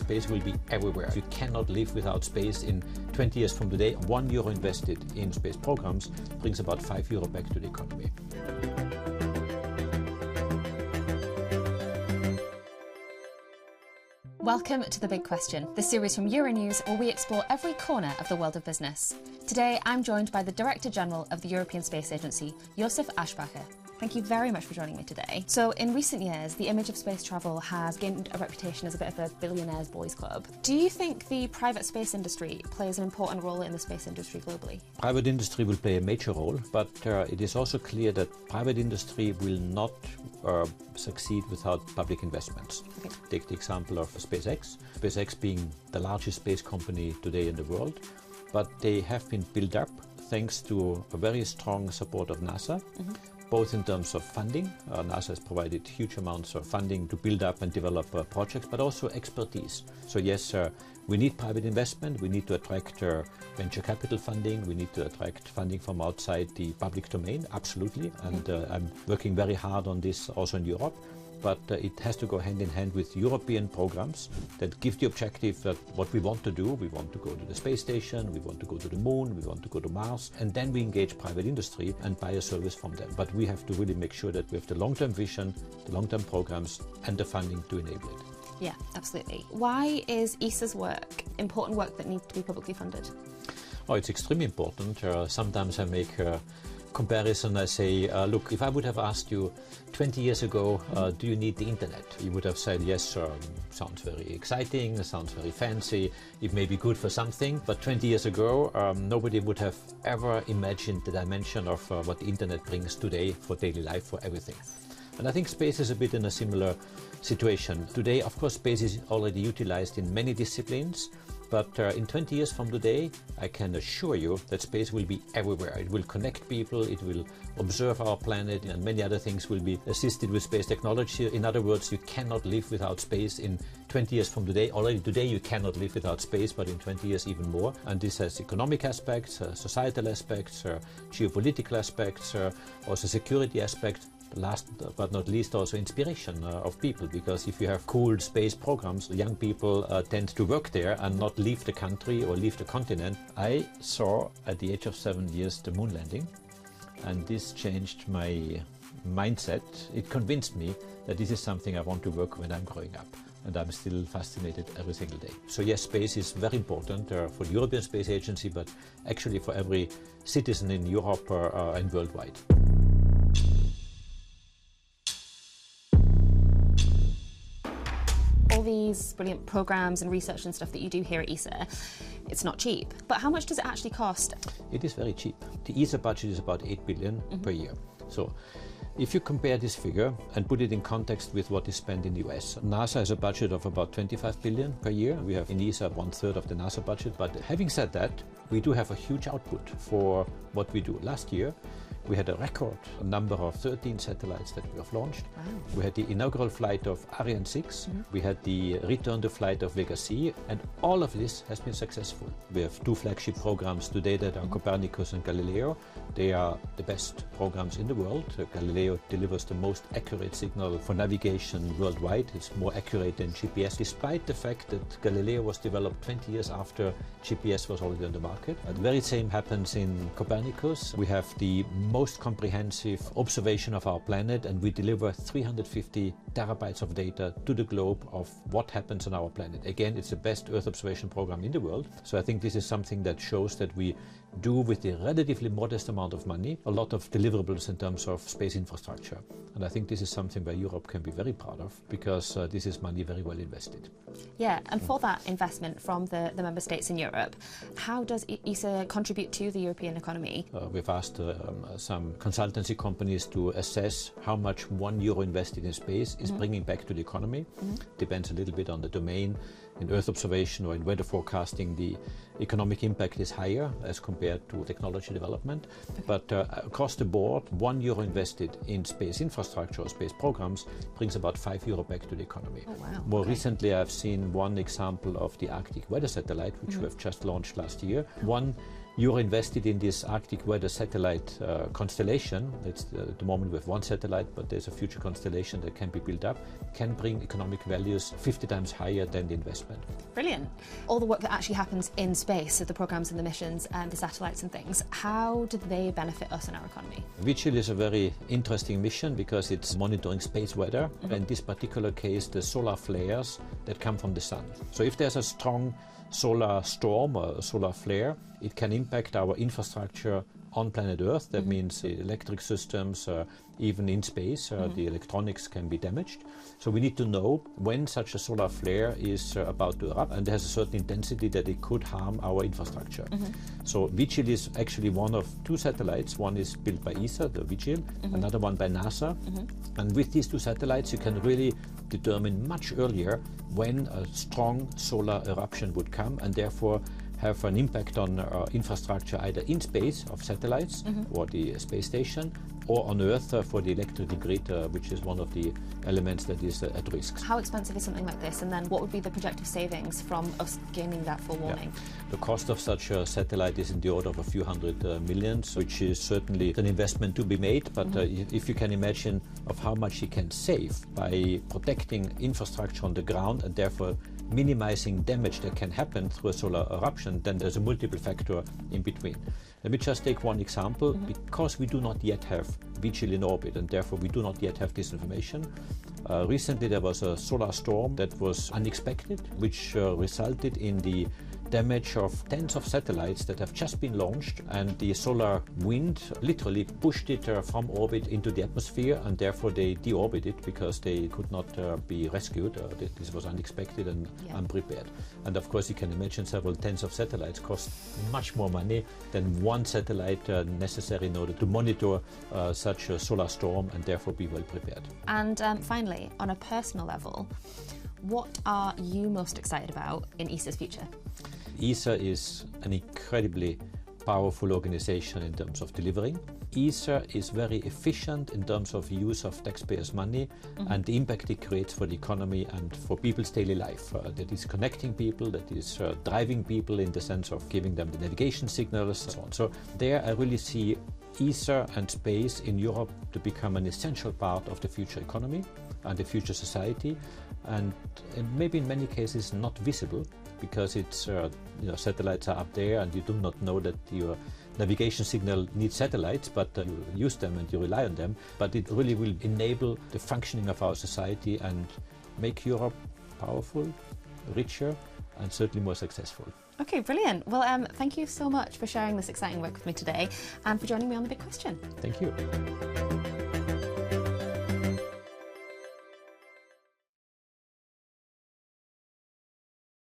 space will be everywhere. You cannot live without space. In 20 years from today, €1 invested in space programs brings about €5 back to the economy. Welcome to The Big Question, the series from Euronews where we explore every corner of the world of business. Today, I'm joined by the Director General of the European Space Agency, Josef Aschbacher. Thank you very much for joining me today. So, in recent years, the image of space travel has gained a reputation as a bit of a billionaire's boys' club. Do you think the private space industry plays an important role in the space industry globally? Private industry will play a major role, but it is also clear that private industry will not succeed without public investments. Okay. Take the example of SpaceX. SpaceX being the largest space company today in the world, but they have been built up thanks to a very strong support of NASA. Both in terms of funding, NASA has provided huge amounts of funding to build up and develop projects, but also expertise. So yes, we need private investment, we need to attract venture capital funding, we need to attract funding from outside the public domain, absolutely, and I'm working very hard on this also in Europe. But it has to go hand in hand with European programs that give the objective that what we want to do, we want to go to the space station, we want to go to the moon, we want to go to Mars, and then we engage private industry and buy a service from them. But we have to really make sure that we have the long-term vision, the long-term programs, and the funding to enable it. Yeah, absolutely. Why is ESA's work important work that needs to be publicly funded? Oh, it's extremely important. Sometimes I make comparison. I say, look, if I would have asked you 20 years ago, do you need the internet? You would have said, yes, sounds very exciting, sounds very fancy, it may be good for something, but 20 years ago, nobody would have ever imagined the dimension of what the internet brings today for daily life, for everything. And I think space is a bit in a similar situation. Today, of course, space is already utilized in many disciplines, but in 20 years from today, I can assure you that space will be everywhere. It will connect people, it will observe our planet, and many other things will be assisted with space technology. In other words, you cannot live without space in 20 years from today. Already today you cannot live without space, but in 20 years even more. And this has economic aspects, societal aspects, geopolitical aspects, also security aspects. Last but not least, also inspiration of people, because if you have cool space programs, young people tend to work there and not leave the country or leave the continent. I saw at the age of 7 years the moon landing, and this changed my mindset. It convinced me that this is something I want to work when I'm growing up, and I'm still fascinated every single day. So yes, space is very important for the European Space Agency, but actually for every citizen in Europe and worldwide. All these brilliant programs and research and stuff that you do here at ESA, it's not cheap. But how much does it actually cost? It is very cheap. The ESA budget is about 8 billion per year. So if you compare this figure and put it in context with what is spent in the US, NASA has a budget of about 25 billion per year. We have in ESA 1/3 of the NASA budget. But having said that, we do have a huge output for what we do. Last year, we had a record number of 13 satellites that we have launched. Wow. We had the inaugural flight of Ariane 6. We had the return to flight of Vega C, and all of this has been successful. We have 2 flagship programs today that are Copernicus and Galileo. They are the best programs in the world. Galileo delivers the most accurate signal for navigation worldwide. It's more accurate than GPS, despite the fact that Galileo was developed 20 years after GPS was already on the market. The very same happens in Copernicus. We have the most comprehensive observation of our planet, and we deliver 350 terabytes of data to the globe of what happens on our planet. Again, it's the best Earth observation program in the world. So I think this is something that shows that we do, with a relatively modest amount of money, a lot of deliverables in terms of space infrastructure. And I think this is something where Europe can be very proud of, because this is money very well invested. Yeah, and for that investment from the member states in Europe, how does ESA contribute to the European economy? We've asked some consultancy companies to assess how much €1 invested in space is bringing back to the economy. Depends a little bit on the domain. In Earth observation or in weather forecasting, the economic impact is higher as compared to technology development. Okay. But across the board, €1 invested in space infrastructure or space programs brings about €5 back to the economy. Oh, wow. More recently, I've seen one example of the Arctic weather satellite, which we have just launched last year. 1 You're invested in this Arctic weather satellite constellation. It's at the moment we have one satellite, but there's a future constellation that can be built up, can bring economic values 50 times higher than the investment. Brilliant. All the work that actually happens in space, so the programs and the missions and the satellites and things, how do they benefit us in our economy? Vigil is a very interesting mission because it's monitoring space weather. In this particular case, the solar flares that come from the sun. So if there's a strong solar storm or a solar flare, it can impact our infrastructure on planet Earth. That means the electric systems, even in space, the electronics can be damaged. So we need to know when such a solar flare is about to erupt, and it has a certain intensity that it could harm our infrastructure. So Vigil is actually one of two satellites. One is built by ESA, the Vigil, another one by NASA. And with these two satellites, you can really determine much earlier when a strong solar eruption would come, and therefore have an impact on infrastructure either in space of satellites or the space station, or on Earth for the electric grid, which is one of the elements that is at risk. How expensive is something like this, and then what would be the projected savings from us gaining that forewarning? The cost of such a satellite is in the order of a few hundred millions, which is certainly an investment to be made, but if you can imagine of how much you can save by protecting infrastructure on the ground and therefore minimizing damage that can happen through a solar eruption, then there's a multiple factor in between. Let me just take one example. Because we do not yet have Vigil in orbit, and therefore we do not yet have this information. Recently there was a solar storm that was unexpected, which resulted in the damage of tens of satellites that have just been launched, and the solar wind literally pushed it from orbit into the atmosphere, and therefore they deorbited because they could not be rescued. This was unexpected and unprepared. And of course you can imagine several tens of satellites cost much more money than one satellite necessary in order to monitor such a solar storm and therefore be well prepared. And finally, on a personal level, what are you most excited about in ESA's future? ESA is an incredibly powerful organization in terms of delivering. ESA is very efficient in terms of use of taxpayers' money and the impact it creates for the economy and for people's daily life. That is connecting people, that is driving people in the sense of giving them the navigation signals and so on. So there I really see ESA and space in Europe to become an essential part of the future economy and the future society, and maybe in many cases not visible because it's satellites are up there and you do not know that your navigation signal needs satellites, but you use them and you rely on them. But it really will enable the functioning of our society and make Europe powerful, richer, and certainly more successful. Okay, brilliant. Well, thank you so much for sharing this exciting work with me today and for joining me on The Big Question. Thank you.